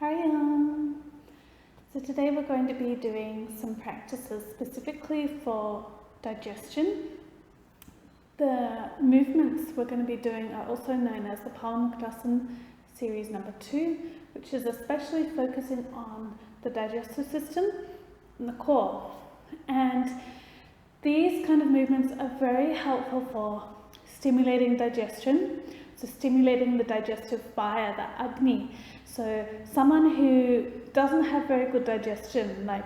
Hi. So today we're going to be doing some practices specifically for digestion. The movements we're going to be doing are also known as the Palm series number 2, which is especially focusing on the digestive system and the core. And these kind of movements are very helpful for stimulating digestion, so stimulating the digestive fire, the Agni. So someone who doesn't have very good digestion, like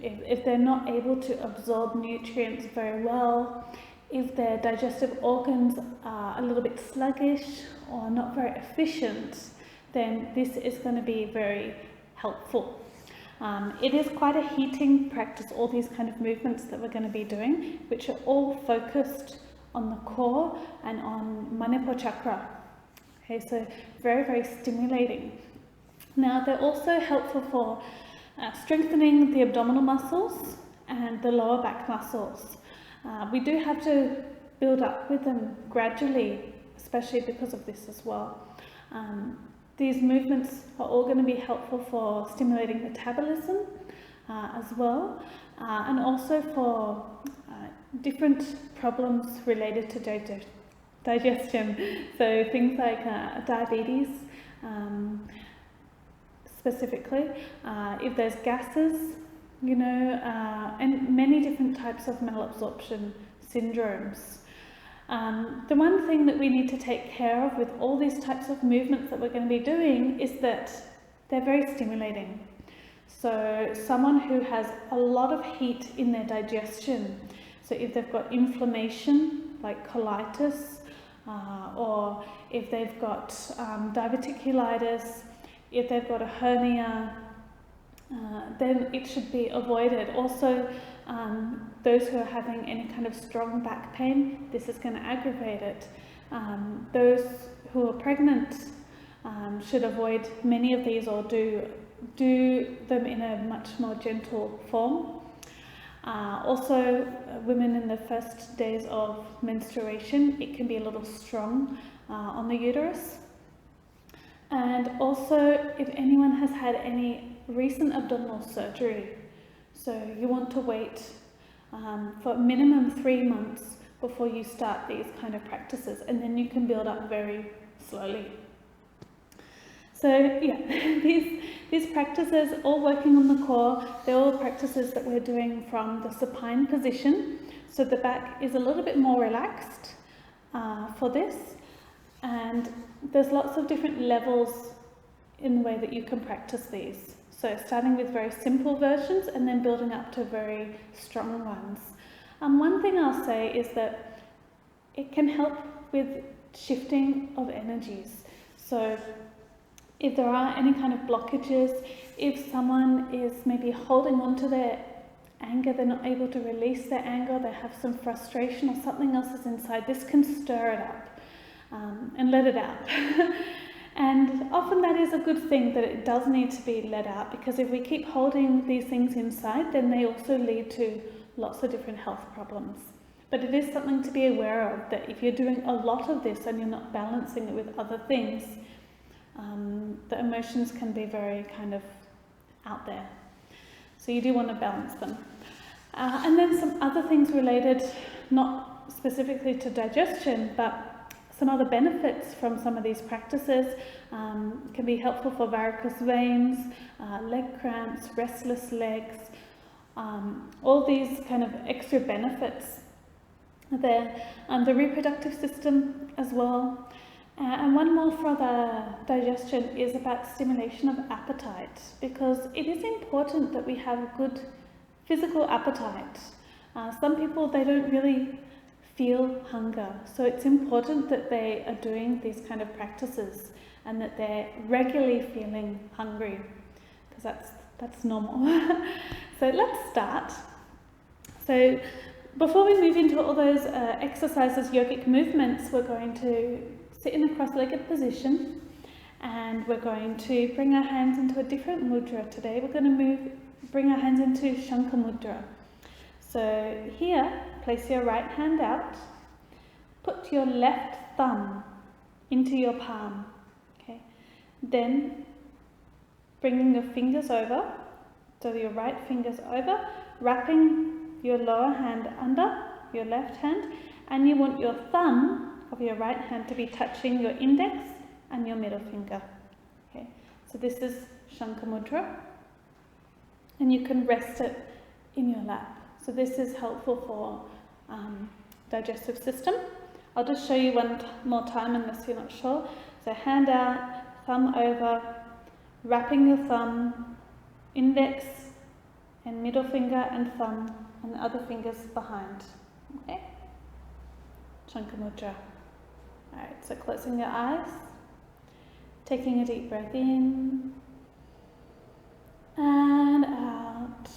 if they're not able to absorb nutrients very well, if their digestive organs are a little bit sluggish or not very efficient, then this is going to be very helpful. It is quite a heating practice, all these kind of movements that we're going to be doing, which are all focused on the core and on Manipur chakra. Okay, so very, very stimulating. Now, they're also helpful for strengthening the abdominal muscles and the lower back muscles. We do have to build up with them gradually, especially because of this as well. These movements are all going to be helpful for stimulating metabolism as well, and also for different problems related to digestion. So things like diabetes, specifically, if there's gases, and many different types of malabsorption syndromes. The one thing that we need to take care of with all these types of movements that we're going to be doing is that they're very stimulating. So someone who has a lot of heat in their digestion, so if they've got inflammation like colitis, or if they've got diverticulitis, if they've got a hernia, then it should be avoided. Also, those who are having any kind of strong back pain, this is going to aggravate it. Those who are pregnant should avoid many of these or do them in a much more gentle form. Also, women in the first days of menstruation, it can be a little strong on the uterus. And also, if anyone has had any recent abdominal surgery, so you want to wait for minimum 3 months before you start these kind of practices, and then you can build up very slowly. So yeah, these practices, all working on the core, they're all practices that we're doing from the supine position. So the back is a little bit more relaxed for this, and there's lots of different levels in the way that you can practice these. So starting with very simple versions and then building up to very strong ones. One thing I'll say is that it can help with shifting of energies. So if there are any kind of blockages, if someone is maybe holding on to their anger, they're not able to release their anger, they have some frustration or something else is inside, this can stir it up and let it out. And often that is a good thing, that it does need to be let out, because if we keep holding these things inside, then they also lead to lots of different health problems. But it is something to be aware of, that if you're doing a lot of this and you're not balancing it with other things, the emotions can be very kind of out there. So you do want to balance them. And then some other things related, not specifically to digestion, but some other benefits from some of these practices can be helpful for varicose veins, leg cramps, restless legs, all these kind of extra benefits there. The reproductive system as well. And one more for the digestion is about stimulation of appetite, because it is important that we have good physical appetite. Some people, they don't really feel hunger, so it's important that they are doing these kind of practices and that they're regularly feeling hungry, because that's normal. So let's start. So before we move into all those exercises, yogic movements, we're going to sit in a cross-legged position, and we're going to bring our hands into a different mudra today. We're going to bring our hands into Shankar Mudra. So here, place your right hand out, put your left thumb into your palm, okay? Then bringing your fingers over, so your right fingers over, wrapping your lower hand under your left hand, and you want your thumb of your right hand to be touching your index and your middle finger. Okay, so this is Shankar Mudra, and you can rest it in your lap. So this is helpful for digestive system. I'll just show you one more time unless you're not sure. So hand out, thumb over, wrapping your thumb, index and middle finger and thumb, and the other fingers behind. Okay? Shankar Mudra. Alright, so closing your eyes, taking a deep breath in and out,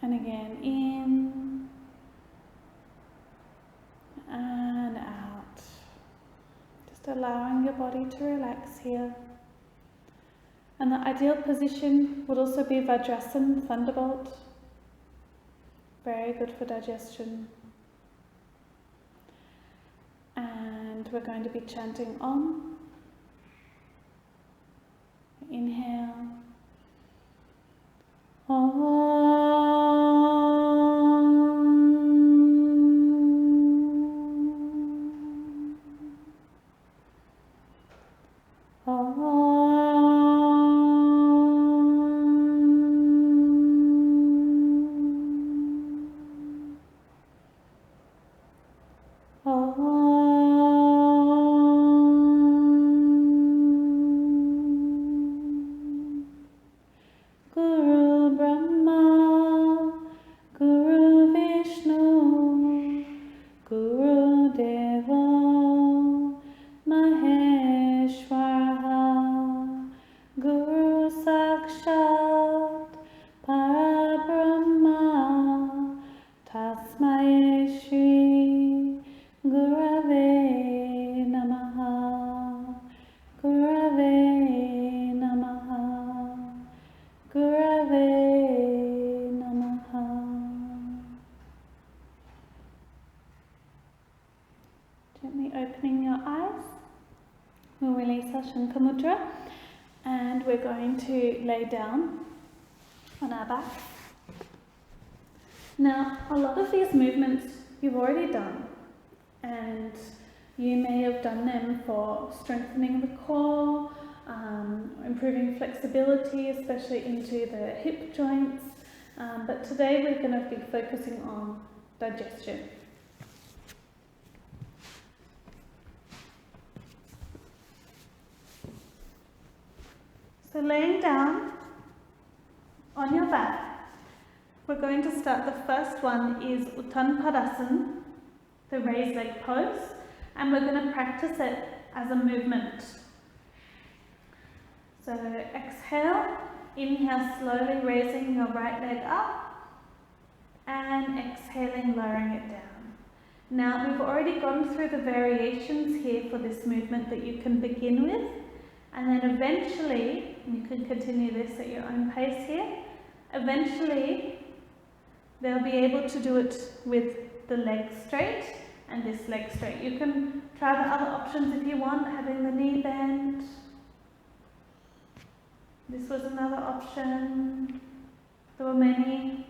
and again in and out. Just allowing your body to relax here. And the ideal position would also be Vajrasana, Thunderbolt. Very good for digestion. And we're going to be chanting Om. Inhale. Om. Gently opening your eyes, we'll release our Shankar Mudra, and we're going to lay down on our back. Now, a lot of these movements you've already done, and you may have done them for strengthening the core, improving flexibility, especially into the hip joints, but today we're going to be focusing on digestion. So laying down on your back, we're going to start. The first one is Uttanpadasana, the raised leg pose, and we're going to practice it as a movement. So exhale, inhale slowly raising your right leg up, and exhaling lowering it down. Now we've already gone through the variations here for this movement that you can begin with, and then eventually, you can continue this at your own pace here, eventually they'll be able to do it with the leg straight and this leg straight. You can try the other options if you want, having the knee bent. This was another option. There were many.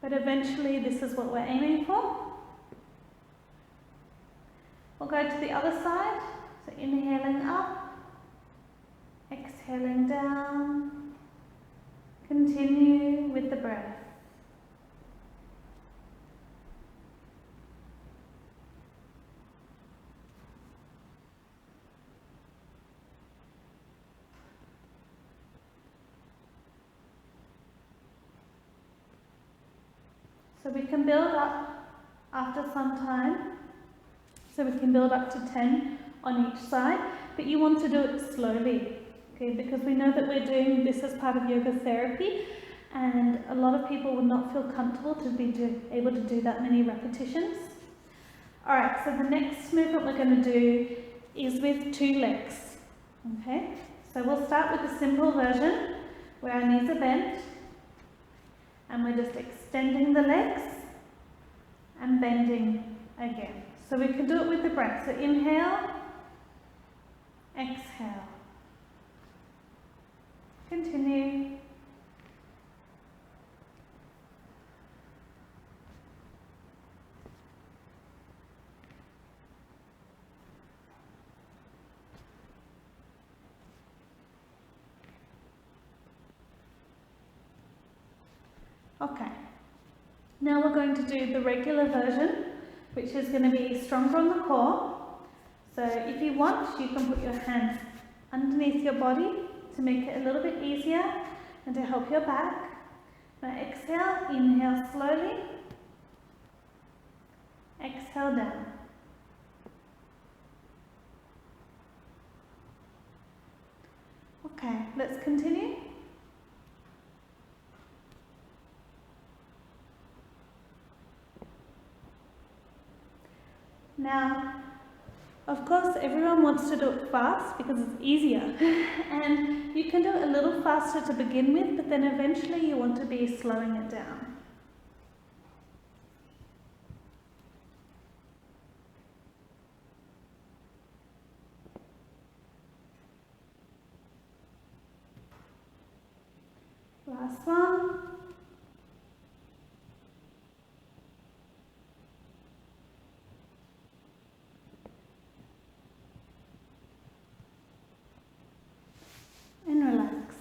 But eventually this is what we're aiming for. We'll go to the other side. So inhaling up, exhaling down. Continue with the breath. So we can build up after some time. So we can build up to 10 on each side, but you want to do it slowly, okay? Because we know that we're doing this as part of yoga therapy, and a lot of people would not feel comfortable to be able to do that many repetitions. All right, so the next movement we're going to do is with 2 legs, okay? So we'll start with the simple version where our knees are bent, and we're just extending the legs and bending again. So we can do it with the breath. So inhale, exhale. Continue. Okay, now we're going to do the regular version, which is going to be stronger on the core. So if you want, you can put your hands underneath your body to make it a little bit easier and to help your back. Now exhale, inhale slowly, exhale down. Okay, let's continue. Now, of course, everyone wants to do it fast because it's easier. And you can do it a little faster to begin with, but then eventually you want to be slowing it down. Last one. And relax.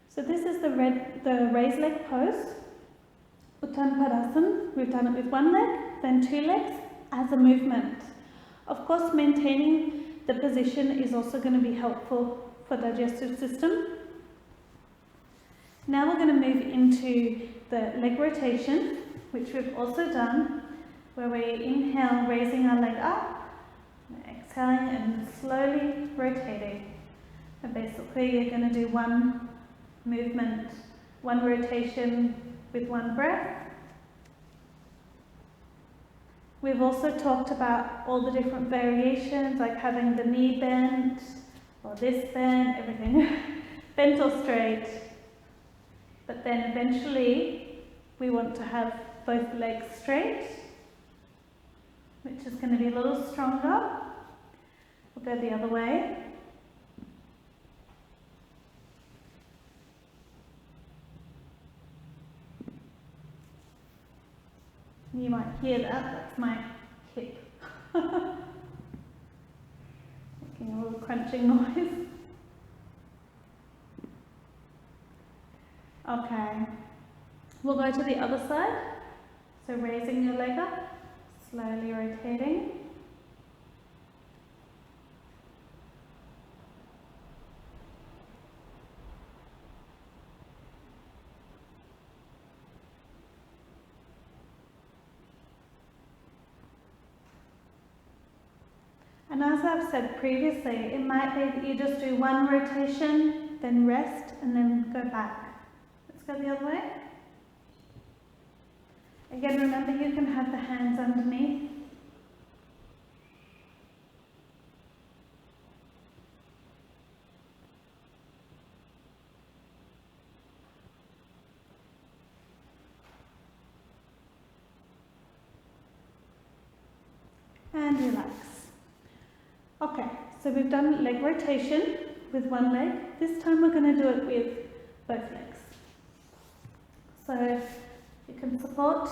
So this is the raised leg pose, Uttanpadasana. We've done it with one leg, then two legs as a movement. Of course, maintaining the position is also going to be helpful for digestive system. Now we're going to move into the leg rotation, which we've also done, where we inhale, raising our leg up, exhaling and slowly rotating. And basically you're going to do one movement, one rotation with one breath. We've also talked about all the different variations, like having the knee bent, or this bent, everything bent or straight. But then eventually we want to have both legs straight, which is going to be a little stronger. We'll go the other way. You might hear that, that's my hip. Making a little crunching noise. Okay, we'll go to the other side. So raising your leg up, slowly rotating. And as I've said previously, it might be that you just do one rotation, then rest, and then go back. Let's go the other way. Again, remember you can have the hands underneath. And relax. Okay, so we've done leg rotation with one leg. This time we're going to do it with both legs. So you can support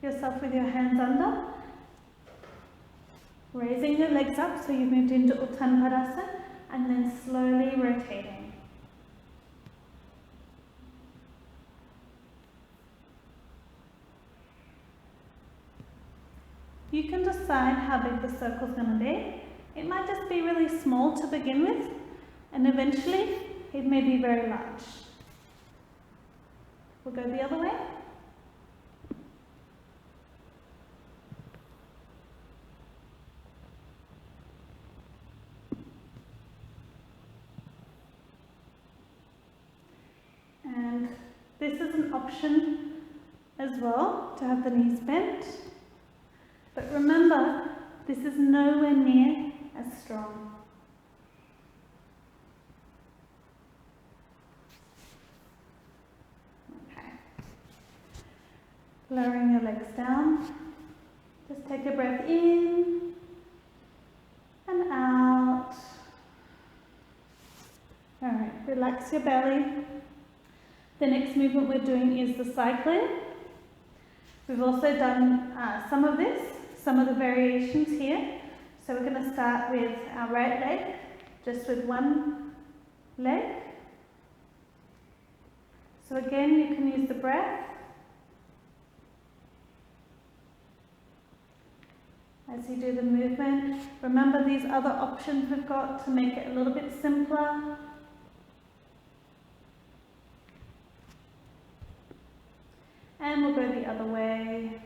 yourself with your hands under, raising your legs up so you've moved into Uttanpadasana, and then slowly rotating. You can decide how big the circle is going to be. It might just be really small to begin with, and eventually it may be very large. We'll go the other way. And this is an option as well, to have the knees bent. But remember, this is nowhere near as strong. Okay. Lowering your legs down. Just take a breath in and out. relax your belly. The next movement we're doing is the cycling. We've also done some of the variations here. So we're going to start with our right leg, just with one leg. So again, you can use the breath as you do the movement. Remember these other options we've got to make it a little bit simpler. And we'll go the other way.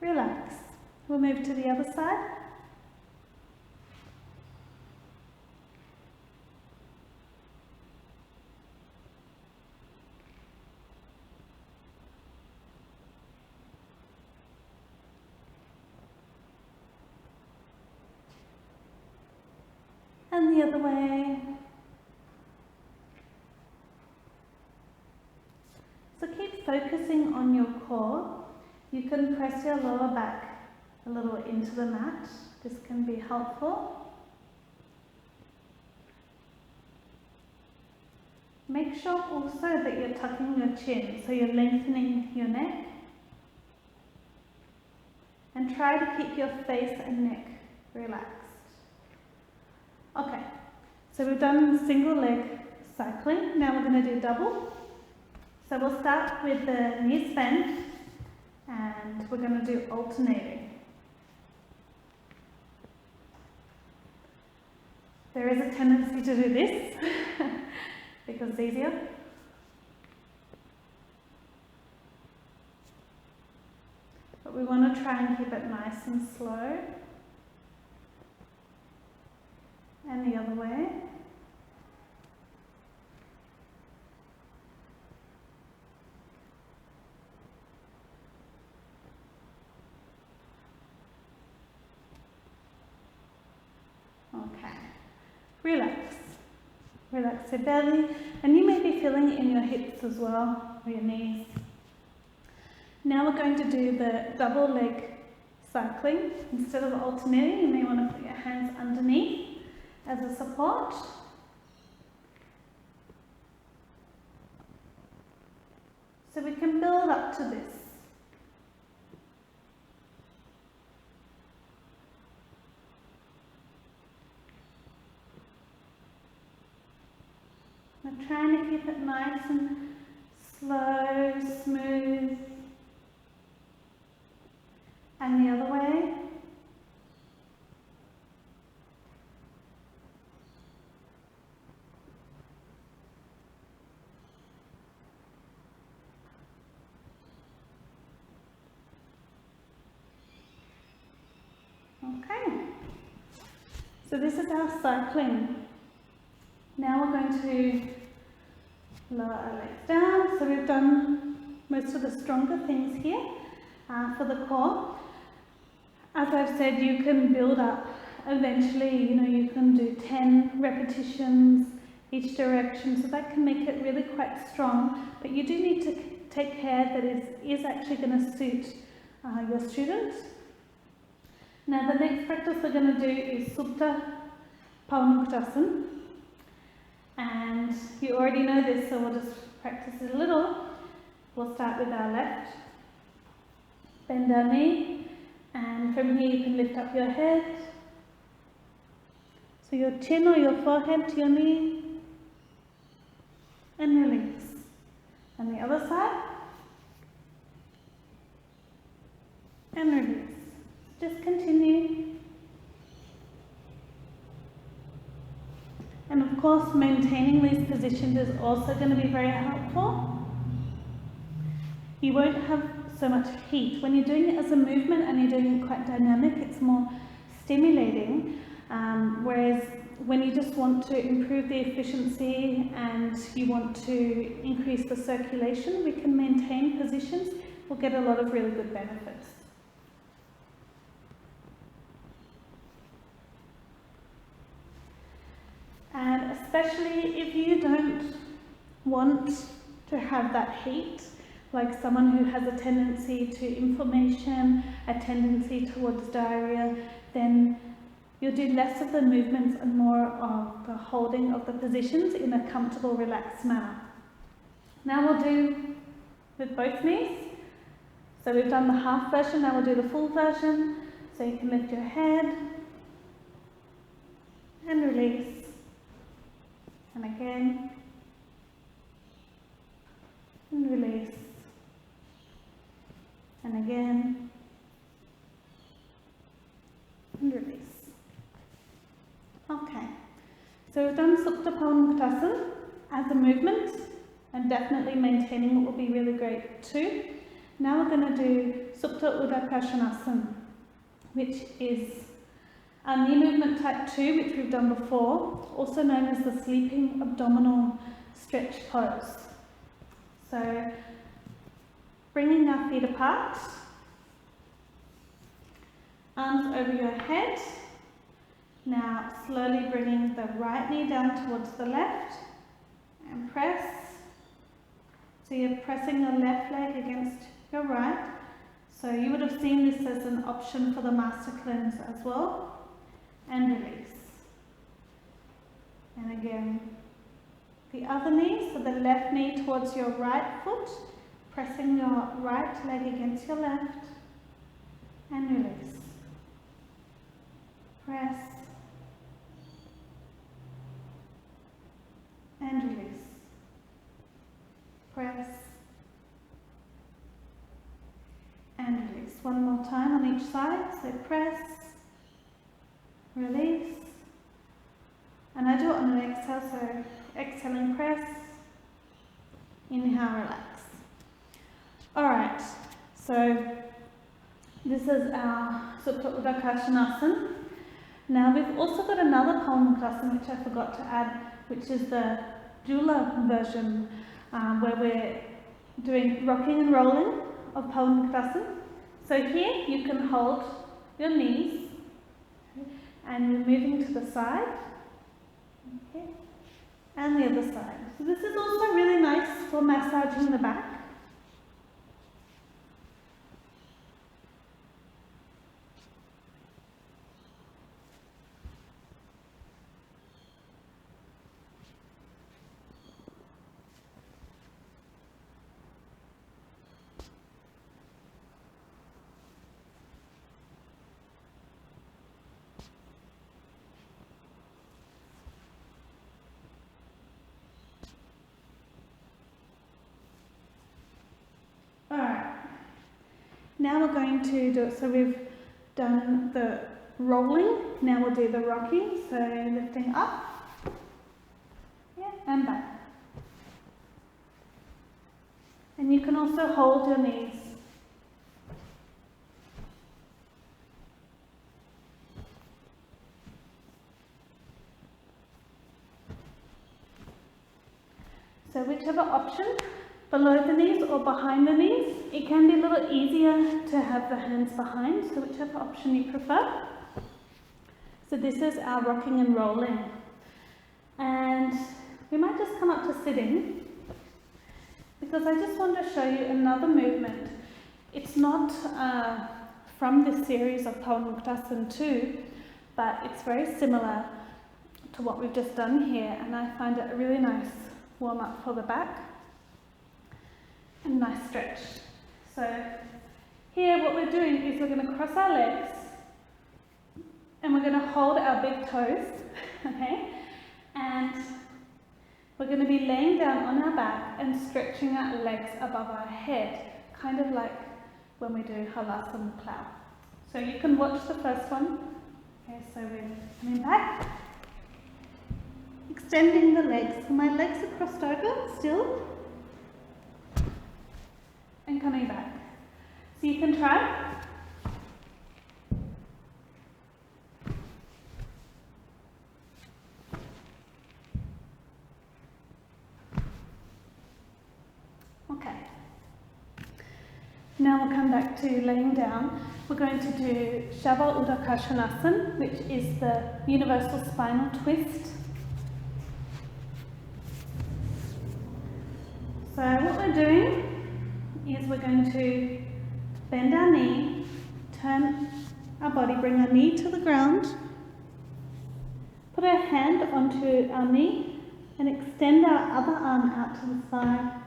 Relax. We'll move to the other side. And the other way. So keep focusing on your core. You can press your lower back a little into the mat. This can be helpful. Make sure also that you're tucking your chin, so you're lengthening your neck. And try to keep your face and neck relaxed. Okay, so we've done single leg cycling. Now we're going to do double. So we'll start with the knees bent and we're going to do alternating. There is a tendency to do this because it's easier. But we want to try and keep it nice and slow. And the other way. Okay. Relax. Relax your belly, and you may be feeling it in your hips as well, or your knees. Now we're going to do the double leg cycling. Instead of alternating, you may want to put your hands underneath as a support. So we can build up to this. I'm trying to keep it nice and slow, smooth. And the other way. Okay, so this is our cycling. Now we're going to lower our legs down. So we've done most of the stronger things here for the core. As I've said, you can build up eventually, you can do 10 repetitions each direction, so that can make it really quite strong, but you do need to take care that it is actually going to suit your students. Now the next practice we're going to do is Supta Pawanmuktasana, and you already know this, so we'll just practice it a little. We'll start with our left, bend our knee, and from here you can lift up your head, so your chin or your forehead to your knee, and release. And the other side, and release. Just continue. And of course, maintaining these positions is also going to be very helpful. You won't have so much heat. When you're doing it as a movement and you're doing it quite dynamic, it's more stimulating. Whereas when you just want to improve the efficiency and you want to increase the circulation, we can maintain positions. We'll get a lot of really good benefits. And especially if you don't want to have that heat, like someone who has a tendency to inflammation, a tendency towards diarrhea, then you'll do less of the movements and more of the holding of the positions in a comfortable, relaxed manner. Now we'll do with both knees. So we've done the half version, now we'll do the full version. So you can lift your head and release. And again. And release. And again. And release. Okay. So we've done Supta Pawanmuktasana as a movement, and definitely maintaining it will be really great too. Now we're going to do Supta Udakarsanasana, which is our knee movement type 2, which we've done before, also known as the sleeping abdominal stretch pose. So bringing our feet apart, arms over your head. Now slowly bringing the right knee down towards the left and press. So you're pressing your left leg against your right. So you would have seen this as an option for the master cleanse as well. And release. And again, the other knee, so the left knee towards your right foot, pressing your right leg against your left, and release. Press, and release. Press, and release. One more time on each side, so press, release, and I do it on an exhale, so exhale and press, inhale, relax. Alright, so this is our Supta Udakarsanasana. Now we've also got another Pawanmuktasana which I forgot to add, which is the Jula version, where we're doing rocking and rolling of Pawanmuktasana. So here you can hold your knees and you're moving to the side, okay, and the other side. So this is also really nice for massaging the back. Now we're going to do it, so we've done the rolling, now we'll do the rocking, so lifting up, yeah, and back. And you can also hold your knees. So whichever option, below the knees or behind the knees. It can be a little easier to have the hands behind, so whichever option you prefer. So this is our rocking and rolling. And we might just come up to sitting, because I just want to show you another movement. It's not from this series of Pawanmuktasana 2, but it's very similar to what we've just done here, and I find it a really nice warm up for the back. And nice stretch. So here what we're doing is we're going to cross our legs and we're going to hold our big toes, okay? And we're going to be laying down on our back and stretching our legs above our head, kind of like when we do Halasana plow. So you can watch the first one. Okay, so we're coming back, extending the legs. So my legs are crossed over still. And coming back. So you can try. Okay. Now we'll come back to laying down. We're going to do Shava Udakarsanasana, which is the universal spinal twist. we're doing is we're going to bend our knee, turn our body, bring our knee to the ground, put our hand onto our knee and extend our other arm out to the side.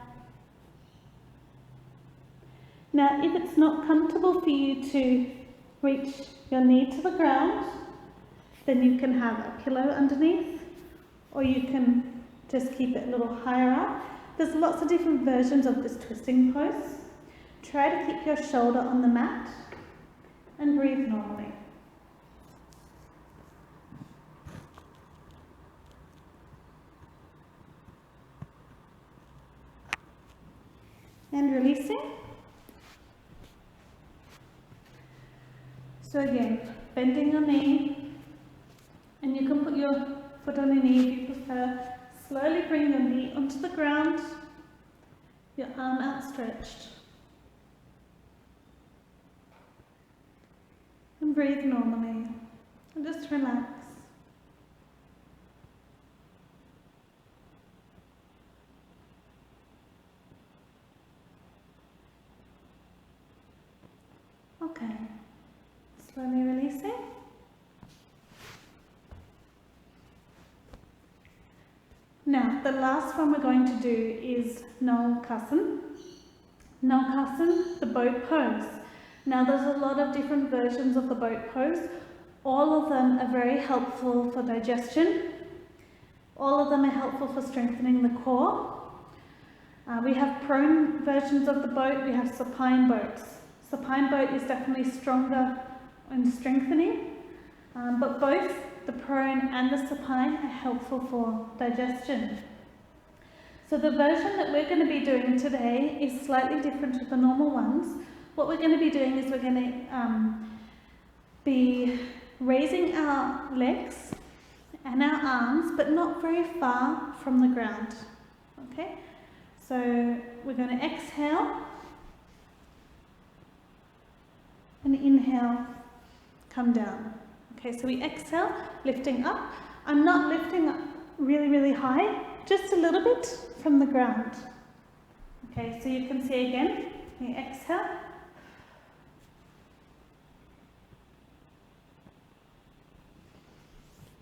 Now, if it's not comfortable for you to reach your knee to the ground, then you can have a pillow underneath, or you can just keep it a little higher up. There's lots of different versions of this twisting pose. Try to keep your shoulder on the mat and breathe normally. And releasing. So again, bending your knee, and you can put your foot on your knee if you prefer. Slowly bring your knee onto the ground, your arm outstretched. And breathe normally, and just relax. Okay, slowly releasing. Now, the last one we're going to do is Nalkasan. Nalkasan, the boat pose. Now, there's a lot of different versions of the boat pose. All of them are very helpful for digestion. All of them are helpful for strengthening the core. We have prone versions of the boat, we have supine boats. Supine boat is definitely stronger and strengthening, but both the prone and the supine are helpful for digestion. So the version that we're going to be doing today is slightly different to the normal ones. What we're going to be doing is we're going to be raising our legs and our arms, but not very far from the ground. Okay? So we're going to exhale and inhale, come down. Okay, so we exhale, lifting up. I'm not lifting up really, really high, just a little bit from the ground. Okay, so you can see again, we exhale.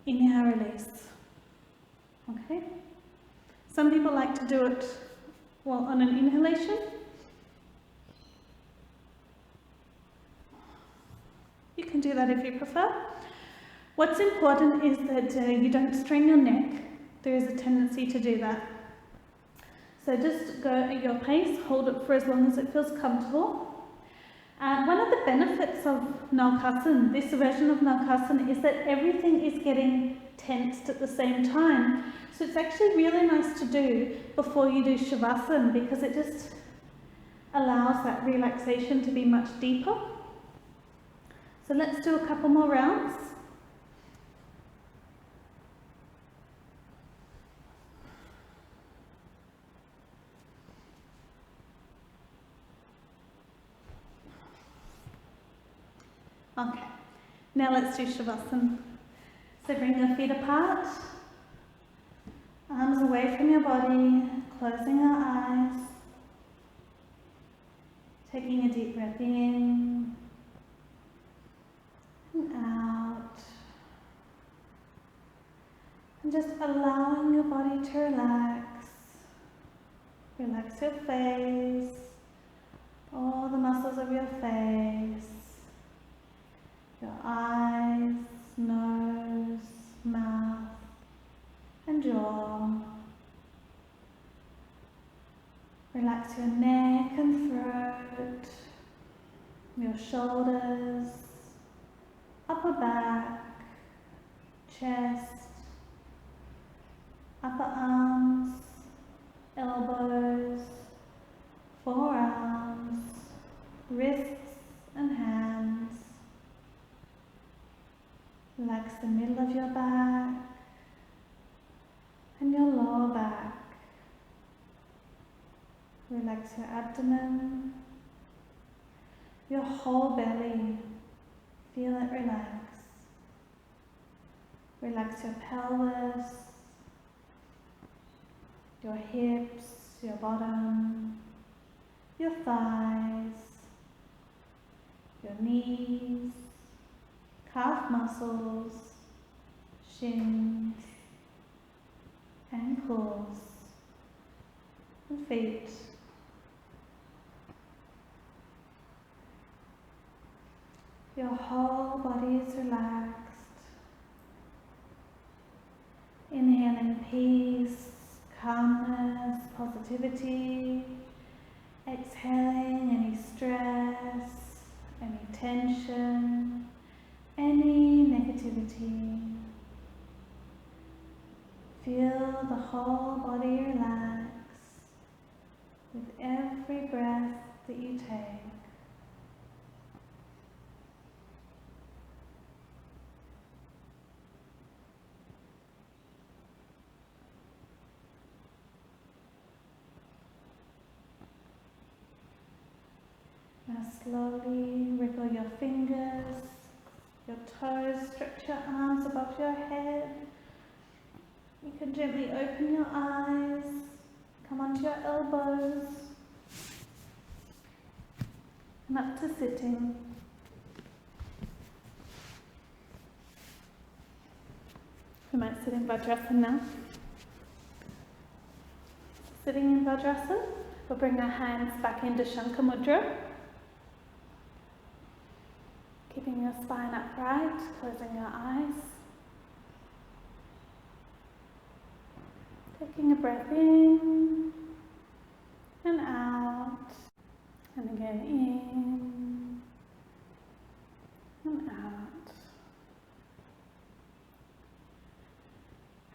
Inhale, release. Okay. Some people like to do it on an inhalation. You can do that if you prefer. What's important is that you don't strain your neck. There is a tendency to do that. So just go at your pace, hold it for as long as it feels comfortable. One of the benefits of Nalkasan, this version of Nalkasan, is that everything is getting tensed at the same time. So it's actually really nice to do before you do Shavasana, because it just allows that relaxation to be much deeper. So let's do a couple more rounds. Okay, now let's do Shavasana. So bring your feet apart, arms away from your body, closing our eyes, taking a deep breath in and out, and just allowing your body to relax. Relax your face, all the muscles of your face, your eyes, nose, mouth, and jaw. Relax your neck and throat, your shoulders, upper back, chest, upper arms, elbows, forearms, wrists and hands. Relax the middle of your back and your lower back. Relax your abdomen, your whole belly. Feel it relax. Relax your pelvis, your hips, your bottom, your thighs, your knees, calf muscles, shins, ankles, and feet. Your whole body is relaxed. Inhaling peace, calmness, positivity. Exhaling any stress, any tension, any negativity. Feel the whole body relax with every breath that you take. Now slowly wriggle your fingers, your toes, stretch your arms above your head. You can gently open your eyes, come onto your elbows, and up to sitting. We might sit in Vajrasana now. Sitting in Vajrasana, we'll bring our hands back into Shankar Mudra. Keeping your spine upright, closing your eyes. Taking a breath in and out, and again in and out.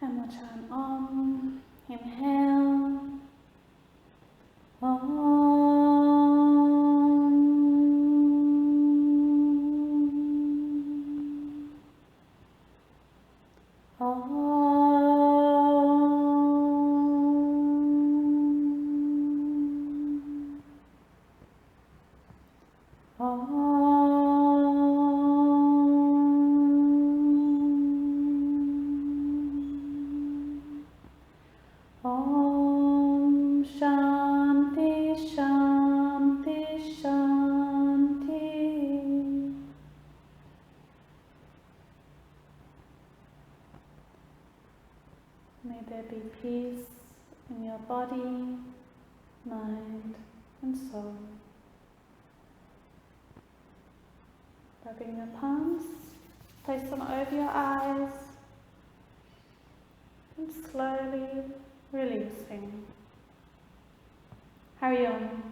And we'll chant Om. Inhale. Om. Om Shanti Shanti Shanti. May there be peace in your body, mind and soul. Rubbing your palms, place them over your eyes and slowly releasing. Hari Om.